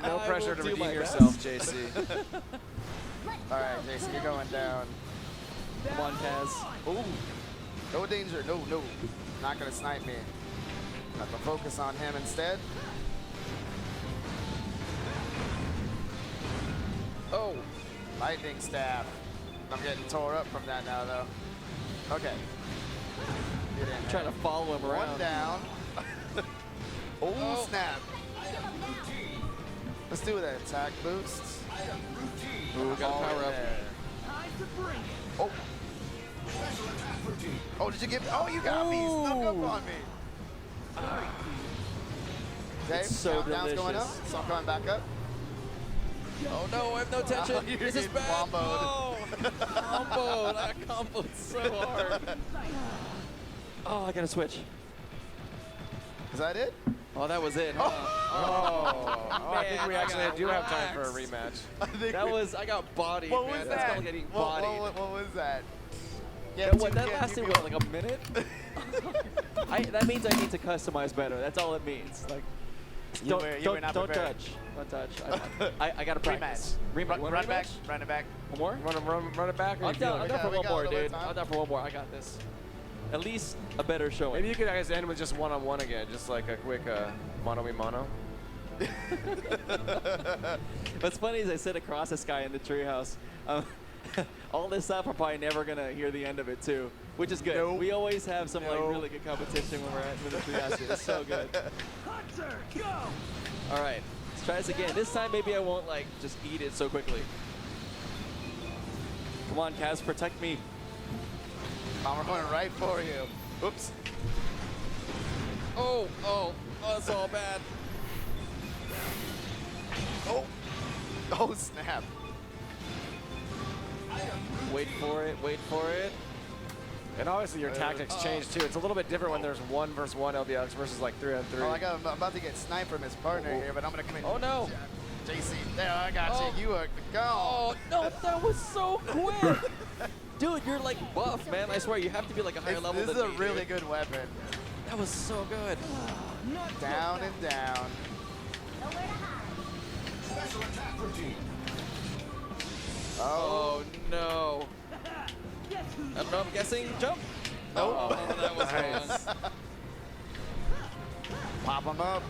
No pressure to redeem yourself, JC. All right, JC, you're going down. Come on, Kaz. Ooh. No danger. No, no. Not going to snipe me. Have to focus on him instead. Oh. Lightning staff. I'm getting tore up from that now, though. Okay. Get in I'm trying to follow him around. One down. Oh, snap. Let's do that attack boost. Ooh, we got All power in up. there. Oh. Oh, did you get? Oh, you got me. You snuck up on me. Okay, It's so countdown's going up. delicious. So I'm coming back up. Oh no, I have no tension. Oh, you're This is getting bad. womboed. Oh, comboed. I comboed so hard. Oh, I gotta switch. Is that it? Oh, that was it. I think we actually do have time for a rematch. I got bodied, What man. was That's that? called getting What bodied. was that? That lasted, what, like a minute? That means I need to customize better. That's all it means. Like, don't touch. Don't touch. I gotta practice. Run back. Run it back. One more? Run it back. Or I'm down for one more, dude. time. I'm down for one more. I got this. At least a better showing. Maybe you could guys end with just one-on-one again, just like a quick mano-a-mano. What's funny is I sit across this guy in the treehouse. All this stuff, I'm probably never gonna hear the end of it too, which is good. Nope. We always have some like really good competition when we're at the treehouse. It's so good. Hunter, go! All right, let's try this again. This time maybe I won't like just eat it so quickly. Come on, Kaz, protect me. I'm going right for you. Oops. Oh, that's all bad. Oh, snap. Wait for it. And obviously your tactics change too. It's a little bit different when there's 1 versus 1 LBX versus like 3 on 3. Oh, I'm about to get sniped from his partner here, but I'm going to come in. Oh, no. JC, there, I got you. You are gone. Oh, no, that was so quick. Dude, you're like buff, man. I swear, you have to be like a higher level This than is a me, really dude. good weapon. That was so good. Down and down. Oh, no. I don't know, I'm guessing jump? Nope. Oh, that was Nice. wrong. Pop him up.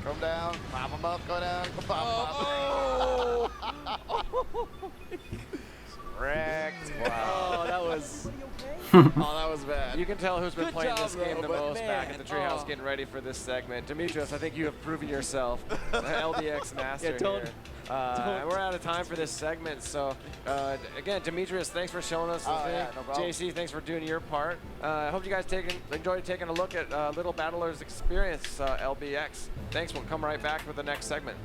Come down. Pop him up. Go down. Pop Oh, Wrecked. oh, that was bad. You can tell who's been Good playing job, this game the Ro, but most back at man, the treehouse oh. getting ready for this segment. Demetrius, I think you have proven yourself the LDX master Yeah, don't- here. And we're out of time for this segment. So, again, Demetrius, thanks for showing us the thing. yeah, no problem. JC, thanks for doing your part. I hope you guys enjoyed taking a look at Little Battler's Experience LBX. Thanks. We'll come right back with the next segment.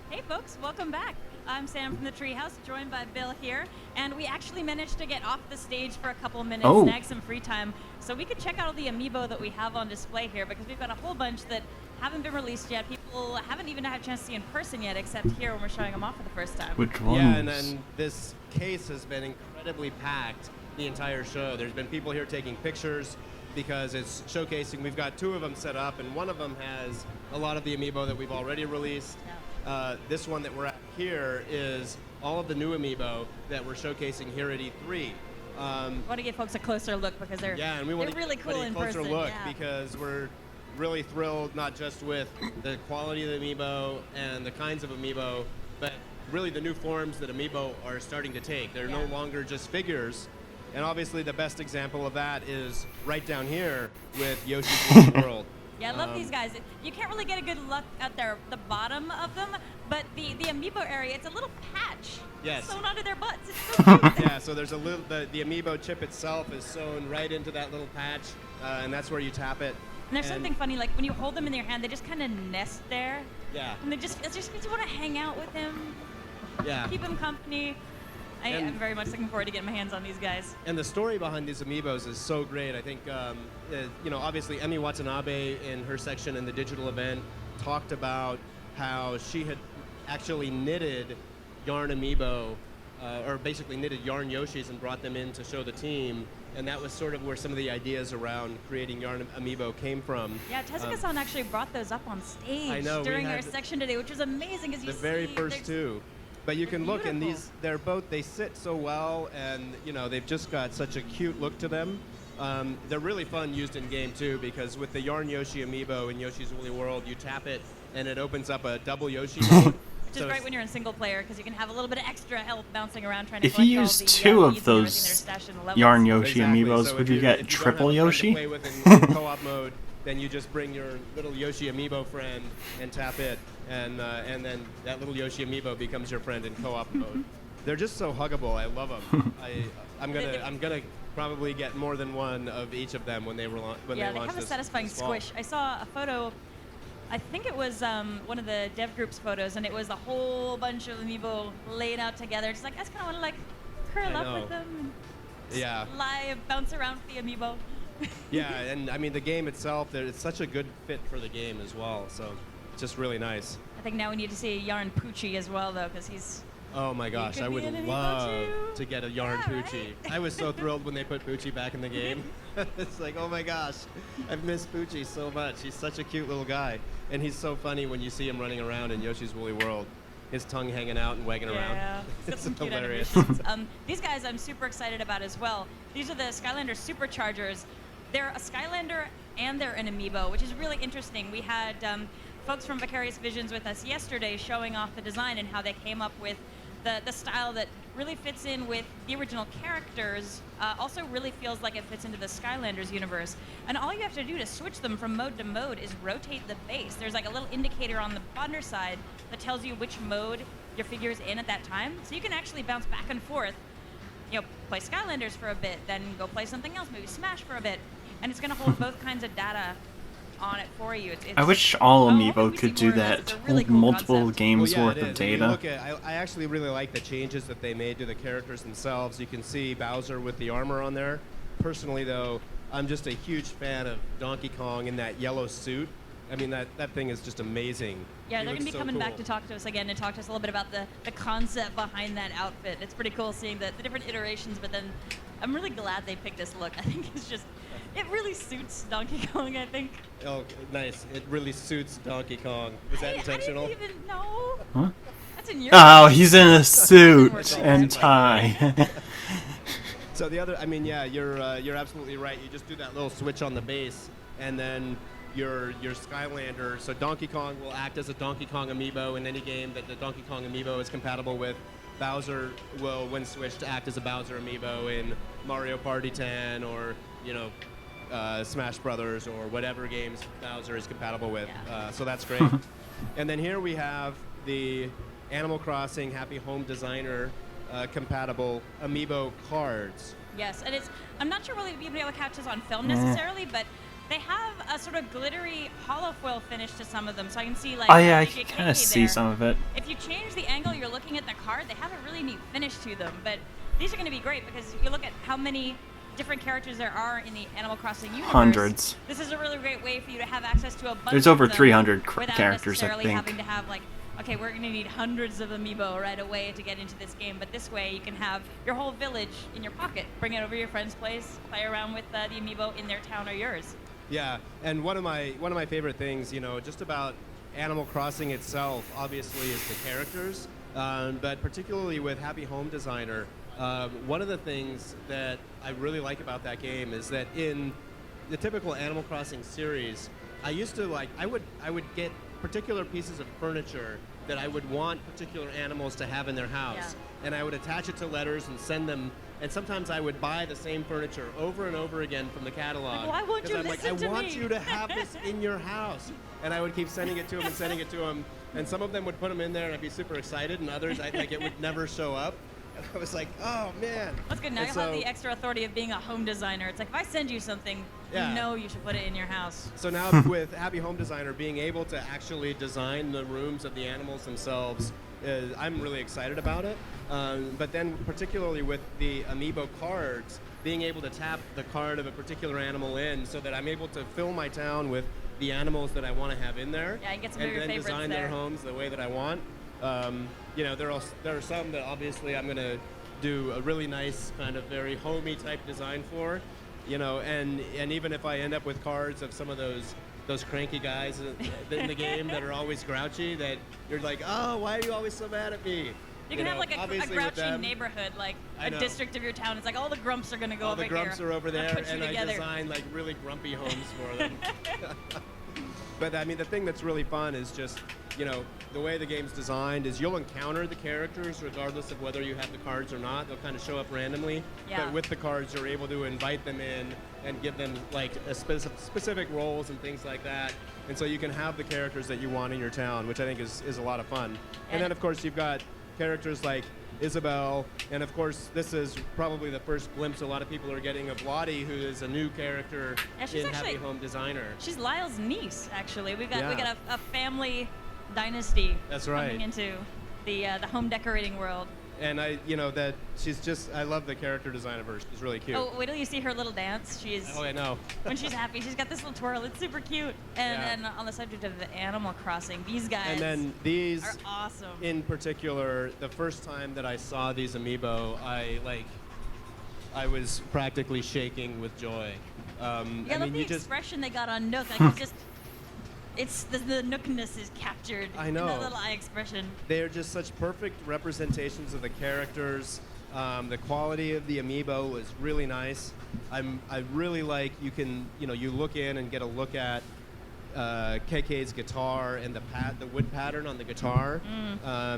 Hey folks, welcome back. I'm Sam from the Treehouse, joined by Bill here, and we actually managed to get off the stage for a couple minutes, snag some free time, so we could check out all the amiibo that we have on display here, because we've got a whole bunch that haven't been released yet. People haven't even had a chance to see in person yet, except here when we're showing them off for the first time. Which ones? Yeah, and then this case has been incredibly packed the entire show. There's been people here taking pictures because it's showcasing. We've got 2 of them set up, and one of them has a lot of the amiibo that we've already released. This one that we're at here is all of the new amiibo that we're showcasing here at E3. want to give folks a closer look because they're and we want they're really cool in closer person. look Yeah. because we're really thrilled not just with the quality of the amiibo and the kinds of amiibo, but really the new forms that amiibo are starting to take. They're no longer just figures. And obviously the best example of that is right down here with Yoshi's Woolly World. Yeah, I love these guys. You can't really get a good look at the bottom of them, but the amiibo area, it's a little patch sewn onto their butts. It's so cute. Yeah, so there's a little, the amiibo chip itself is sewn right into that little patch, and that's where you tap it. And there's something funny, like when you hold them in your hand, they just kind of nest there. Yeah. And it just makes you want to hang out with him. Yeah. Keep him company. I am very much looking forward to getting my hands on these guys. And the story behind these amiibos is so great. I think, obviously Emi Watanabe in her section in the digital event talked about how she had actually knitted yarn amiibo, or basically knitted yarn Yoshis and brought them in to show the team. And that was sort of where some of the ideas around creating yarn amiibo came from. Yeah, Tezuka-san actually brought those up on stage during our section today, which was amazing. As you the very see, first two. But you can look, and beautiful. they sit so well, and they've just got such a cute look to them. They're really fun used in game too, because with the Yarn Yoshi amiibo in Yoshi's Woolly World, you tap it, and it opens up a double Yoshi mode. Which is great when you're in single player, because you can have a little bit of extra health bouncing around trying to If you collect all use the, two of beads and everything that are those stashed in the levels. Yarn Yoshi Exactly. amiibos, So would if you get if triple you don't have a friend to Yoshi? play with in co-op mode, then you just bring your little Yoshi amiibo friend and tap it, and then that little Yoshi amiibo becomes your friend in co-op mode. They're just so huggable. I love them. I'm gonna probably get more than one of each of them when they launch. Yeah, they have a satisfying this fall. squish. I saw a photo. I think it was one of the dev group's photos, and it was a whole bunch of amiibo laid out together. Just like I just kind of want to curl up with them. And lie, bounce around with the amiibo. Yeah, and I mean the game itself, it's such a good fit for the game as well. So it's just really nice. I think now we need to see Yarn Poochie as well, though, because he's. Oh my gosh, could I be would an amiibo love too. to get a Yarn Yeah, Poochie. right? I was so thrilled when they put Poochie back in the game. It's like, oh my gosh, I've missed Poochie so much. He's such a cute little guy. And he's so funny when you see him running around in Yoshi's Woolly World. His tongue hanging out and wagging around. Yeah, It's some cute hilarious. animations. These guys I'm super excited about as well. These are the Skylander Superchargers. They're a Skylander and they're an amiibo, which is really interesting. We had folks from Vicarious Visions with us yesterday showing off the design and how they came up with the style that really fits in with the original characters, also really feels like it fits into the Skylanders universe. And all you have to do to switch them from mode to mode is rotate the base. There's like a little indicator on the underside that tells you which mode your figure's in at that time. So you can actually bounce back and forth, play Skylanders for a bit, then go play something else, maybe Smash for a bit. And it's going to hold both kinds of data on it for you. I wish all hoping amiibo we could see more do of this. that. It's a really Hold cool multiple concept. games Well, yeah, worth it of is. When you data. look at, I actually really like the changes that they made to the characters themselves. You can see Bowser with the armor on there. Personally, though, I'm just a huge fan of Donkey Kong in that yellow suit. I mean, that thing is just amazing. Yeah, He they're going to looks be so coming back cool. to talk to us again and talk to us a little bit about the concept behind that outfit. It's pretty cool seeing the different iterations, but then I'm really glad they picked this look. I think it really suits Donkey Kong, I think. Oh, nice. It really suits Donkey Kong. Was that intentional? I didn't even know. Huh? That's in your Oh, he's in a suit and tie. So the other, I mean, yeah, you're absolutely right. You just do that little switch on the base, and then your Skylander. So Donkey Kong will act as a Donkey Kong amiibo in any game that the Donkey Kong amiibo is compatible with. Bowser will, when switched, act as a Bowser amiibo in Mario Party 10 or Smash Brothers or whatever games Bowser is compatible with. Yeah. So that's great. And then here we have the Animal Crossing Happy Home Designer compatible amiibo cards. Yes, and I'm not sure really you'll be able to catch this on film necessarily, but they have a sort of glittery hollow foil finish to some of them, so I can see like Oh yeah, I BJK can kind of see there. some of it. If you change the angle you're looking at the card, they have a really neat finish to them. But these are going to be great because if you look at how many different characters there are in the Animal Crossing universe. Hundreds. This is a really great way for you to have access to a bunch There's of over them 300 without characters, I necessarily think. having to have like, okay, we're going to need hundreds of amiibo right away to get into this game. But this way you can have your whole village in your pocket. Bring it over to your friend's place, play around with the amiibo in their town or yours. Yeah, and one of my favorite things, just about Animal Crossing itself, obviously, is the characters. But particularly with Happy Home Designer, One of the things that I really like about that game is that in the typical Animal Crossing series, I used to I would get particular pieces of furniture that I would want particular animals to have in their house, and I would attach it to letters and send them. And sometimes I would buy the same furniture over and over again from the catalog. Why won't you listen to me? I want you to have this in your house. And I would keep sending it to them and sending it to them. And some of them would put them in there and I'd be super excited, and others, it would never show up. And I was like, oh, man. That's good. Now you have the extra authority of being a home designer. It's like, if I send you something, you know you should put it in your house. So now with Happy Home Designer, being able to actually design the rooms of the animals themselves, I'm really excited about it. But then particularly with the Amiibo cards, being able to tap the card of a particular animal in so that I'm able to fill my town with the animals that I want to have in there. Yeah, and get some of your favorites design there. their homes the way that I want. There are some that obviously I'm going to do a really nice kind of very homey type design for, and even if I end up with cards of some of those cranky guys in the game that are always grouchy, that you're like, oh, why are you always so mad at me? You can have like a grouchy neighborhood, like a district of your town. It's like all the grumps are going to go over here. All the grumps are over there, and I together. design like really grumpy homes for them. But I mean, the thing that's really fun is just, the way the game's designed is you'll encounter the characters regardless of whether you have the cards or not. They'll kind of show up randomly. Yeah. But with the cards, you're able to invite them in and give them like a specific roles and things like that. And so you can have the characters that you want in your town, which I think is a lot of fun. And then, of course, you've got characters like Isabelle, and of course this is probably the first glimpse a lot of people are getting of Lottie, who is a new character in Happy Home Designer. She's Lyle's niece, actually. We got a family dynasty coming into the home decorating world. And that she's just, I love the character design of her. She's really cute. Oh, wait till you see her little dance. Oh, I know. When she's happy, she's got this little twirl. It's super cute. And on the subject of the Animal Crossing, these guys and then these are awesome. In particular, the first time that I saw these Amiibo, I was practically shaking with joy. I love the expression they got on Nook. Like it's the Nookness is captured. I know. In the little eye expression. They are just such perfect representations of the characters. The quality of the Amiibo was really nice. I really like you look in and get a look at KK's guitar and the wood pattern on the guitar.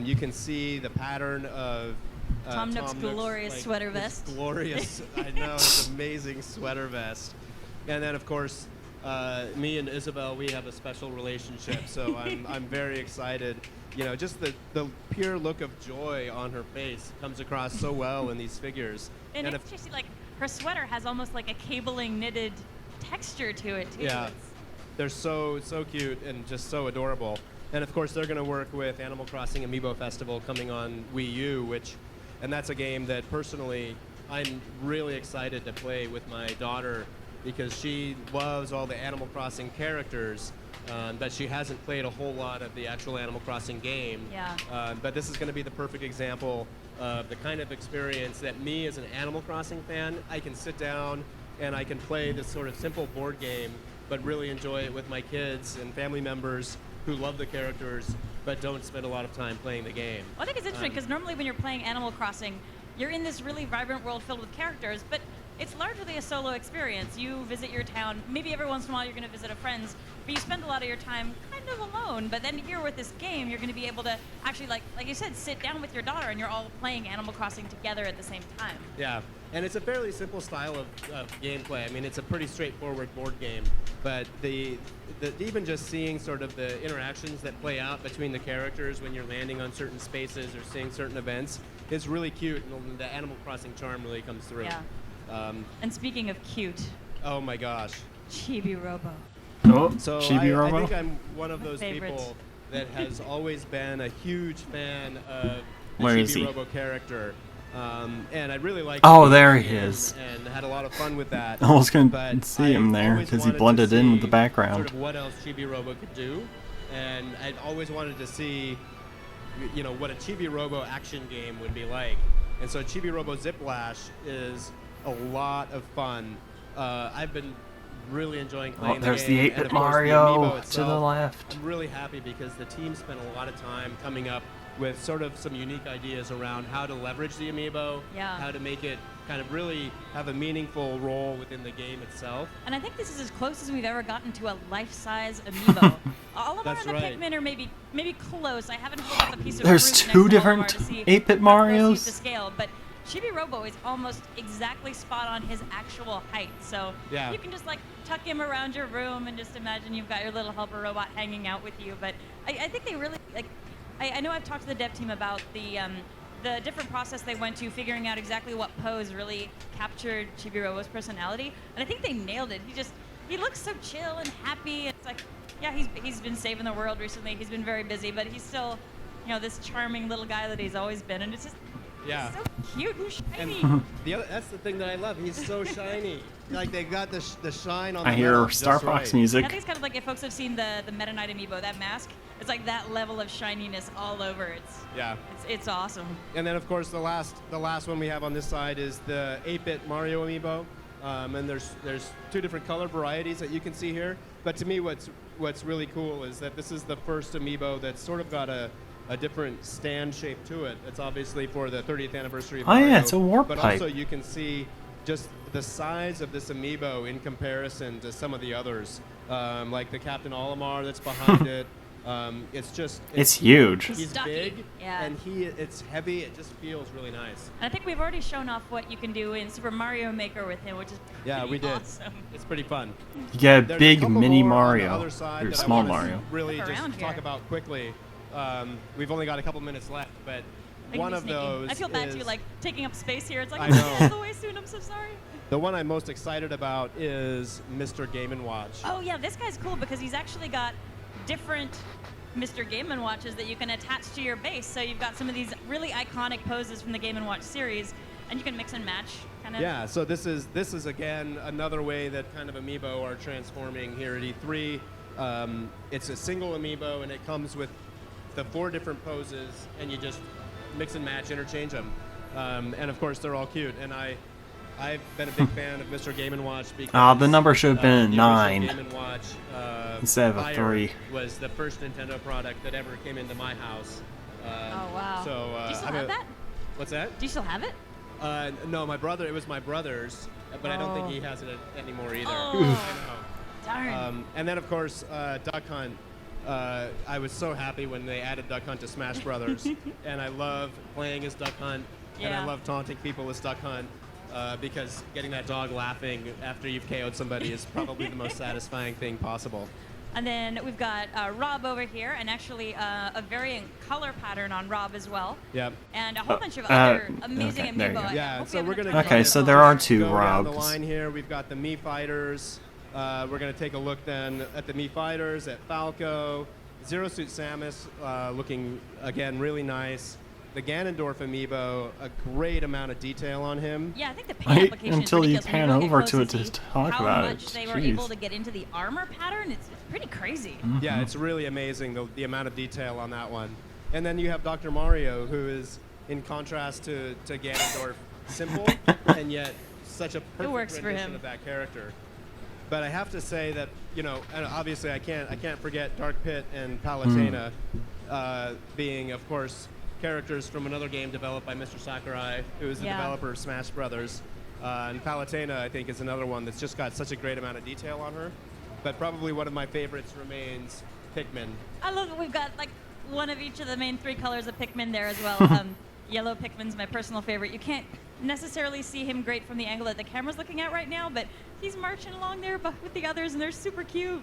You can see the pattern of Tom Nook's glorious sweater vest. Glorious, I know, his amazing sweater vest. And then of course, me and Isabelle, we have a special relationship, so I'm very excited. Just the pure look of joy on her face comes across so well in these figures. And it's just like her sweater has almost like a cabling knitted texture to it too. Yeah, they're so cute and just so adorable. And of course, they're going to work with Animal Crossing Amiibo Festival coming on Wii U, and that's a game that personally I'm really excited to play with my daughter, because she loves all the Animal Crossing characters, but she hasn't played a whole lot of the actual Animal Crossing game. Yeah. But this is going to be the perfect example of the kind of experience that me as an Animal Crossing fan, I can sit down and I can play this sort of simple board game, but really enjoy it with my kids and family members who love the characters, but don't spend a lot of time playing the game. Well, I think it's interesting because normally when you're playing Animal Crossing, you're in this really vibrant world filled with characters, but it's largely a solo experience. You visit your town. Maybe every once in a while you're going to visit a friend's, but you spend a lot of your time kind of alone. But then here with this game, you're going to be able to actually, like you said, sit down with your daughter and you're all playing Animal Crossing together at the same time. Yeah, and it's a fairly simple style of gameplay. I mean, it's a pretty straightforward board game, but even just seeing sort of the interactions that play out between the characters when you're landing on certain spaces or seeing certain events is really cute, and the Animal Crossing charm really comes through. Yeah. And speaking of cute, oh my gosh, Chibi Robo. Oh, So Chibi Robo. I think I'm one of those favorite. people that has always been a huge fan of the Where is Chibi he? Robo character. And I really like. Oh, there he is. And had a lot of fun with that. I was gonna But see him I there always because he wanted to blended in with see the background. Sort of what else Chibi Robo could do, and I'd always wanted to see, what a Chibi Robo action game would be like. And so Chibi Robo Ziplash is a lot of fun. I've been really enjoying playing Oh, the there's game. the and 8-bit of course, the Mario amiibo to the itself, left. I'm really happy because the team spent a lot of time coming up with sort of some unique ideas around how to leverage the amiibo, how to make it kind of really have a meaningful role within the game itself. And I think this is as close as we've ever gotten to a life-size amiibo. All of our other Pikmin are maybe close. I haven't pulled up a piece of There's fruit next two to different Olimar to see 8-bit how close he is Marios. to scale, but Chibi Robo is almost exactly spot on his actual height. So you can just like tuck him around your room and just imagine you've got your little helper robot hanging out with you. But I think they really like. I know I've talked to the dev team about the different process they went to figuring out exactly what pose really captured Chibi Robo's personality, and I think they nailed it. He looks so chill and happy. It's like, yeah, he's been saving the world recently. He's been very busy, but he's still, this charming little guy that he's always been, and it's just he's so cute and shiny. And that's the thing that I love. He's so shiny. Like they got the shine on. I hear Star Fox music. I think it's kind of like if folks have seen the Meta Knight amiibo, that mask. It's like that level of shininess all over. It's awesome. And then of course the last one we have on this side is the 8-bit Mario amiibo, and there's two different color varieties that you can see here. But to me, what's really cool is that this is the first amiibo that's sort of got a different stand shape to it. It's obviously for the 30th anniversary of Mario. Oh yeah, it's a warp But pipe. also you can see just the size of this amiibo in comparison to some of the others, like the Captain Olimar that's behind it. It's huge. He's stocky. big, Yeah. and it's heavy. It just feels really nice. And I think we've already shown off what you can do in Super Mario Maker with him, which is pretty awesome. It's pretty fun. You get a There's big couple mini more on the Mario, other side or that I small wanna Mario. really Look just around talk here. about quickly. We've only got a couple minutes left, but I can one be of sneaky. those I feel bad is too, like taking up space here. It's like I I'm know. gonna go away soon. I'm so sorry. the one I'm most excited about is Mr. Game & Watch. Oh yeah, this guy's cool because he's actually got different Mr. Game & Watches that you can attach to your base. So you've got some of these really iconic poses from the Game & Watch series, and you can mix and match. Kind of. Yeah, so this is again another way that kind of amiibo are transforming here at E3. It's a single amiibo, and it comes with the 4 different poses, and you just mix and match, interchange them. And of course, they're all cute. And I've been a big fan of Mr. Game & Watch because The number should have been the original 9 Game & Watch instead of a Fire 3. was the first Nintendo product that ever came into my house. Oh wow. So do you still I'm have a- that? What's that? Do you still have it? No, it was my brother's, but I don't think he has it anymore either. Oh. I know. Darn. And then, of course, Duck Hunt. I was so happy when they added Duck Hunt to Smash Brothers, and I love playing as Duck Hunt, and I Yeah. love taunting people as Duck Hunt, because getting that dog laughing after you've KO'd somebody is probably the most satisfying thing possible. And then we've got Rob over here, and actually a variant color pattern on Rob as well. Yep. And a whole bunch of other amazing okay, there you amiibo. go. I Yeah, hope we so have we're enough gonna time Okay, to so go there through are them. 2 Go down the Robs. line here. We've got the Mii Fighters. We're going to take a look then at the Mii Fighters, at Falco, Zero Suit Samus, looking again really nice. The Ganondorf amiibo, a great amount of detail on him. Yeah, I think the paint Wait application until is you ridiculous. When pan really get over close to it to see talk how about much it. they were Jeez. able to get into the armor pattern. It's pretty crazy. Yeah, it's really amazing the amount of detail on that one. And then you have Dr. Mario, who is, in contrast to Ganondorf, simple and yet such a perfect works for rendition him. of that character. But I have to say that, and obviously I can't forget Dark Pit and Palutena, being, of course, characters from another game developed by Mr. Sakurai, who is the Yeah. developer of Smash Brothers. And Palutena, I think, is another one that's just got such a great amount of detail on her. But probably one of my favorites remains Pikmin. I love that we've got like one of each of the main 3 colors of Pikmin there as well. Yellow Pikmin's my personal favorite. You can't necessarily see him great from the angle that the camera's looking at right now, but he's marching along there with the others, and they're super cute.